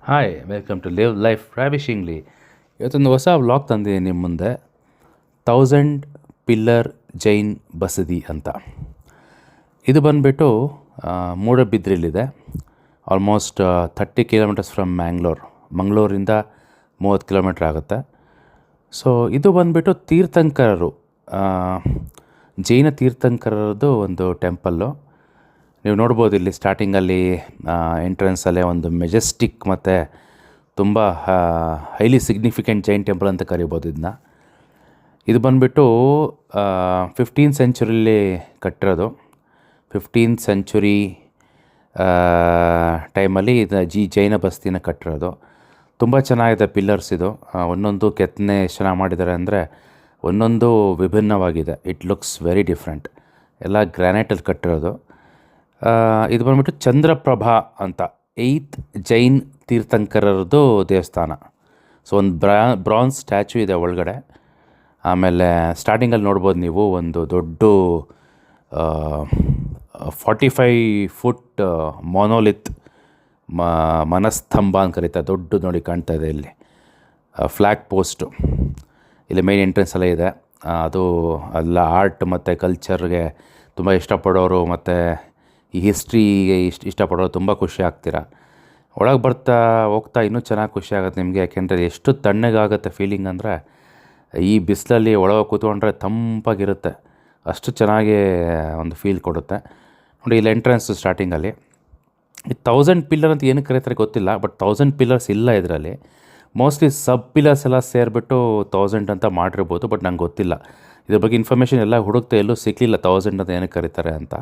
Hi welcome to live life ravishingly. ಇವತ್ತೊಂದು ಹೊಸ vlog ತಂದಿದ್ದೀನಿ ನಿಮ್ಮ ಮುಂದೆ. 1000 ಪಿಲ್ಲರ್ ಜೈನ್ ಬಸದಿ ಅಂತ. ಇದು ಬಂದುಬಿಟ್ಟು ಮೂಡಬಿದ್ರಿಲಿದೆ. ಆಲ್ಮೋಸ್ಟ್ 30 ಕಿಲೋಮೀಟರ್ಸ್ ಫ್ರಮ್ ಮಂಗಳೂರಿಂದ 30 ಕಿಲೋಮೀಟ್ರ್ ಆಗುತ್ತೆ. ಸೊ ಇದು ಬಂದುಬಿಟ್ಟು ತೀರ್ಥಂಕರರು, ಜೈನ ತೀರ್ಥಂಕರರದ್ದು ಒಂದು ಟೆಂಪಲ್ಲು. ನೀವು ನೋಡ್ಬೋದು ಇಲ್ಲಿ ಸ್ಟಾರ್ಟಿಂಗಲ್ಲಿ ಎಂಟ್ರೆನ್ಸಲ್ಲೇ ಒಂದು ಮೆಜೆಸ್ಟಿಕ್ ಮತ್ತು ತುಂಬ ಹೈಲಿ ಸಿಗ್ನಿಫಿಕೆಂಟ್ ಜೈನ್ ಟೆಂಪಲ್ ಅಂತ ಕರಿಬೋದು ಇದನ್ನ. ಇದು ಬಂದುಬಿಟ್ಟು 15th ಸೆಂಚುರಿಲಿ ಕಟ್ಟಿರೋದು. 15th ಸೆಂಚುರಿ ಟೈಮಲ್ಲಿ ಇದು ಜೈನ ಬಸ್ತಿನ ಕಟ್ಟಿರೋದು. ತುಂಬ ಚೆನ್ನಾಗಿದೆ ಪಿಲ್ಲರ್ಸ್ ಇದು. ಒಂದೊಂದು ಕೆತ್ತನೆ ಎಷ್ಟು ಚೆನ್ನಾಗಿ ಮಾಡಿದ್ದಾರೆ ಅಂದರೆ ಒಂದೊಂದು ವಿಭಿನ್ನವಾಗಿದೆ. It looks very different. ಎಲ್ಲ ಗ್ರ್ಯಾನೈಟಲ್ಲಿ ಕಟ್ಟಿರೋದು. ಇದು ಬಂದುಬಿಟ್ಟು ಚಂದ್ರಪ್ರಭಾ ಅಂತ 8th ಜೈನ್ ತೀರ್ಥಂಕರರದ್ದು ದೇವಸ್ಥಾನ. ಸೊ ಒಂದು ಬ್ರಾನ್ಸ್ ಸ್ಟ್ಯಾಚ್ಯೂ ಇದೆ ಒಳಗಡೆ. ಆಮೇಲೆ ಸ್ಟಾರ್ಟಿಂಗಲ್ಲಿ ನೋಡ್ಬೋದು ನೀವು ಒಂದು ದೊಡ್ಡ 45 ಫುಟ್ ಮೊನೋಲಿತ್ ಮನಸ್ತಂಭ ಅಂತ ಕರೀತಾರೆ. ದೊಡ್ಡ ನೋಡಿ ಕಾಣ್ತಾ ಇದೆ ಇಲ್ಲಿ. ಫ್ಲ್ಯಾಗ್ ಪೋಸ್ಟು ಇಲ್ಲಿ ಮೇನ್ ಎಂಟ್ರೆನ್ಸಲ್ಲೇ ಇದೆ. ಅದು ಎಲ್ಲ ಆರ್ಟ್ ಮತ್ತು ಕಲ್ಚರ್ಗೆ ತುಂಬ ಇಷ್ಟಪಡೋರು ಮತ್ತು ಈ ಹಿಸ್ಟ್ರಿಗೆ ಇಷ್ಟಪಡೋರು ತುಂಬ ಖುಷಿ ಆಗ್ತೀರ. ಒಳಗೆ ಬರ್ತಾ ಹೋಗ್ತಾ ಇನ್ನೂ ಚೆನ್ನಾಗಿ ಖುಷಿ ಆಗುತ್ತೆ ನಿಮಗೆ. ಯಾಕೆಂದರೆ ಎಷ್ಟು ತಣ್ಣಗಾಗುತ್ತೆ ಫೀಲಿಂಗ್ ಅಂದರೆ, ಈ ಬಿಸಿಲಲ್ಲಿ ಒಳಗೆ ಕೂತ್ಕೊಂಡ್ರೆ ತಂಪಾಗಿರುತ್ತೆ. ಅಷ್ಟು ಚೆನ್ನಾಗಿ ಒಂದು ಫೀಲ್ ಕೊಡುತ್ತೆ ನೋಡಿ. ಇಲ್ಲಿ ಎಂಟ್ರೆನ್ಸು ಸ್ಟಾರ್ಟಿಂಗಲ್ಲಿ ಈ 1000 ಪಿಲ್ಲರ್ ಅಂತ ಏನಕ್ಕೆ ಕರೀತಾರೆ ಗೊತ್ತಿಲ್ಲ. ಬಟ್ 1000 ಪಿಲ್ಲರ್ಸ್ ಇಲ್ಲ ಇದರಲ್ಲಿ. ಮೋಸ್ಟ್ಲಿ ಸಬ್ ಪಿಲ್ಲರ್ಸ್ ಎಲ್ಲ ಸೇರಿಬಿಟ್ಟು 1000 ಅಂತ ಮಾಡಿರ್ಬೋದು. ಬಟ್ ನಂಗೆ ಗೊತ್ತಿಲ್ಲ ಇದ್ರ ಬಗ್ಗೆ ಇನ್ಫಾರ್ಮೇಷನ್. ಎಲ್ಲ ಹುಡುಕ್ತಾ ಎಲ್ಲೂ ಸಿಕ್ಕಲಿಲ್ಲ 1000 ಅಂತ ಏನಕ್ಕೆ ಕರೀತಾರೆ ಅಂತ.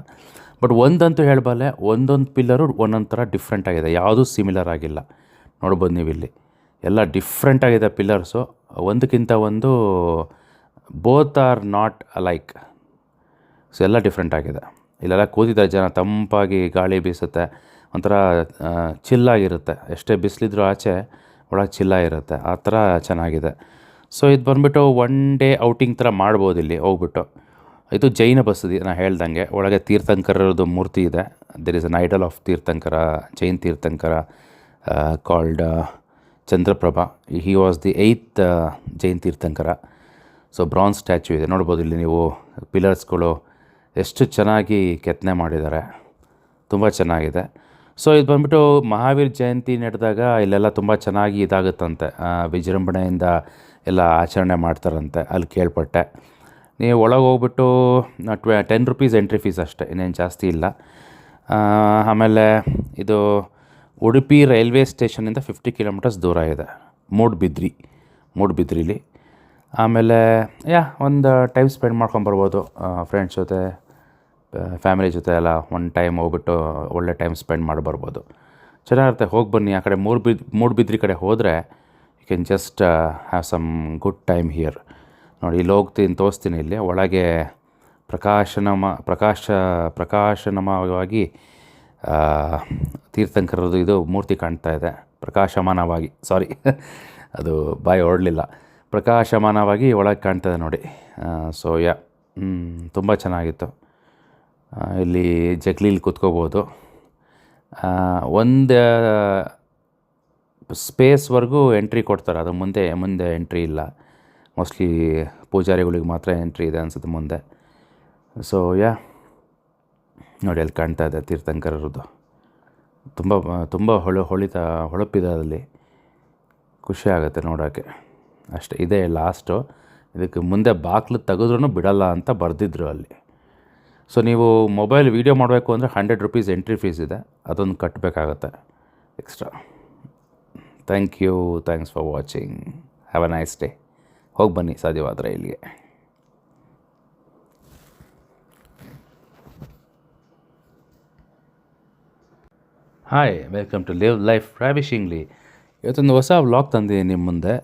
ಬಟ್ ಒಂದಂತೂ ಹೇಳಬಲ್ಲೆ, ಒಂದೊಂದು ಪಿಲ್ಲರು ಒಂದೊಂದು ಥರ ಡಿಫ್ರೆಂಟ್ ಆಗಿದೆ. ಯಾವುದೂ ಸಿಮಿಲರ್ ಆಗಿಲ್ಲ. ನೋಡ್ಬೋದು ನೀವು ಇಲ್ಲಿ ಎಲ್ಲ ಡಿಫ್ರೆಂಟ್ ಆಗಿದೆ ಪಿಲ್ಲರ್ಸು. ಒಂದಕ್ಕಿಂತ ಒಂದು both are not alike. So ಎಲ್ಲ ಡಿಫ್ರೆಂಟ್ ಆಗಿದೆ. ಇಲ್ಲೆಲ್ಲ ಕೂತಿದ್ದಾರೆ ಜನ, ತಂಪಾಗಿ ಗಾಳಿ ಬೀಸುತ್ತೆ, ಒಂಥರ ಚಿಲ್ಲಾಗಿರುತ್ತೆ. ಎಷ್ಟೇ ಬಿಸಿಲಿದ್ರೂ ಆಚೆ ಒಳಗೆ ಚಿಲ್ಲಾಗಿರುತ್ತೆ. ಆ ಥರ ಚೆನ್ನಾಗಿದೆ. ಸೊ ಇದು ಬಂದುಬಿಟ್ಟು 1 ಡೇ ಔಟಿಂಗ್ ಥರ ಮಾಡ್ಬೋದು ಇಲ್ಲಿ ಹೋಗ್ಬಿಟ್ಟು. ಇದು ಜೈನ ಬಸದಿ ನಾನು ಹೇಳ್ದಂಗೆ. ಒಳಗೆ ತೀರ್ಥಂಕರದ್ದು ಮೂರ್ತಿ ಇದೆ. There is an idol of tirthankara, Jain tirthankara called Chandraprabha. He was the 8th Jain tirthankara. So bronze statue ಇದೆ. ನೋಡ್ಬೋದು ಇಲ್ಲಿ ನೀವು ಪಿಲ್ಲರ್ಸ್ಗಳು ಎಷ್ಟು ಚೆನ್ನಾಗಿ ಕೆತ್ತನೆ ಮಾಡಿದ್ದಾರೆ. ತುಂಬ ಚೆನ್ನಾಗಿದೆ. ಸೊ ಇದು ಬಂದುಬಿಟ್ಟು ಮಹಾವೀರ್ ಜಯಂತಿ ನಡೆದಾಗ ಇಲ್ಲೆಲ್ಲ ತುಂಬ ಚೆನ್ನಾಗಿ ಇದಾಗುತ್ತಂತೆ. ವಿಜೃಂಭಣೆಯಿಂದ ಎಲ್ಲ ಆಚರಣೆ ಮಾಡ್ತಾರಂತೆ ಅಲ್ಲಿ ಕೇಳ್ಪಟ್ಟೆ. ನೀವು ಒಳಗೆ ಹೋಗ್ಬಿಟ್ಟು 10 ರೂಪೀಸ್ ಎಂಟ್ರಿ ಫೀಸ್ ಅಷ್ಟೇ, ಇನ್ನೇನು ಜಾಸ್ತಿ ಇಲ್ಲ. ಆಮೇಲೆ ಇದು ಉಡುಪಿ ರೈಲ್ವೆ ಸ್ಟೇಷನಿಂದ 50 ಕಿಲೋಮೀಟರ್ಸ್ ದೂರ ಇದೆ. ಮೂಡಬಿದ್ರಿಲಿ. ಆಮೇಲೆ ಒಂದು ಟೈಮ್ ಸ್ಪೆಂಡ್ ಮಾಡ್ಕೊಂಬರ್ಬೋದು ಫ್ರೆಂಡ್ಸ್ ಜೊತೆ, ಫ್ಯಾಮಿಲಿ ಜೊತೆ ಎಲ್ಲ ಒಂದು ಟೈಮ್ ಹೋಗ್ಬಿಟ್ಟು ಒಳ್ಳೆ ಟೈಮ್ ಸ್ಪೆಂಡ್ ಮಾಡಿ ಬರ್ಬೋದು. ಚೆನ್ನಾಗಿರುತ್ತೆ. ಹೋಗಿ ಬನ್ನಿ. ಆ ಕಡೆ ಮೂಡಬಿದ್ರಿ ಕಡೆ ಹೋದರೆ you can just have some good time here. ನೋಡಿ ಇಲ್ಲಿ ಹೋಗ್ತೀನಿ, ತೋರಿಸ್ತೀನಿ. ಇಲ್ಲಿ ಒಳಗೆ ಪ್ರಕಾಶನಮವಾಗಿ ತೀರ್ಥಂಕರದ್ದು ಇದು ಮೂರ್ತಿ ಕಾಣ್ತಾ ಇದೆ. ಪ್ರಕಾಶಮಾನವಾಗಿ, ಸಾರಿ ಅದು ಬಾಯಿ ಓಡಲಿಲ್ಲ. ಪ್ರಕಾಶಮಾನವಾಗಿ ಒಳಗೆ ಕಾಣ್ತಾ ಇದೆ ನೋಡಿ. ಸೊ ತುಂಬ ಚೆನ್ನಾಗಿತ್ತು. ಇಲ್ಲಿ ಜಗ್ಲೀಲಿ ಕೂತ್ಕೋಬೋದು. ಒಂದು ಸ್ಪೇಸ್ವರೆಗೂ ಎಂಟ್ರಿ ಕೊಡ್ತಾರೆ. ಅದು ಮುಂದೆ ಎಂಟ್ರಿ ಇಲ್ಲ. ಮೋಸ್ಟ್ಲಿ ಪೂಜಾರಿಗಳಿಗೆ ಮಾತ್ರ ಎಂಟ್ರಿ ಇದೆ ಅನಿಸುತ್ತೆ ಮುಂದೆ. ಸೊ ನೋಡಿ ಅಲ್ಲಿ ಕಾಣ್ತಾ ಇದೆ ತೀರ್ಥಂಕರರದ್ದು. ತುಂಬ ಹೊಳಪಿದೆ ಅದರಲ್ಲಿ. ಖುಷಿ ಆಗುತ್ತೆ ನೋಡೋಕ್ಕೆ. ಅಷ್ಟೇ, ಇದೇ ಲಾಸ್ಟು. ಇದಕ್ಕೆ ಮುಂದೆ ಬಾಗಿಲು ತೆಗೆದ್ರೂ ಬಿಡಲ್ಲ ಅಂತ ಬರೆದಿದ್ರು ಅಲ್ಲಿ. ಸೊ ನೀವು ಮೊಬೈಲ್ ವೀಡಿಯೋ ಮಾಡಬೇಕು ಅಂದರೆ 100 ರೂಪೀಸ್ ಎಂಟ್ರಿ ಫೀಸ್ ಇದೆ. ಅದೊಂದು ಕಟ್ಟಬೇಕಾಗತ್ತೆ extra. Thanks for watching. Have a nice day. ಹೋಗಿ ಬನ್ನಿ ಸಾಧ್ಯವಾದರೆ ಇಲ್ಲಿಗೆ. Hi welcome to live life ravishingly. ಇವತ್ತೊಂದು ಹೊಸ ವ್ಲಾಗ್ ತಂದಿದ್ದೀನಿ ನಿಮ್ಮ ಮುಂದೆ.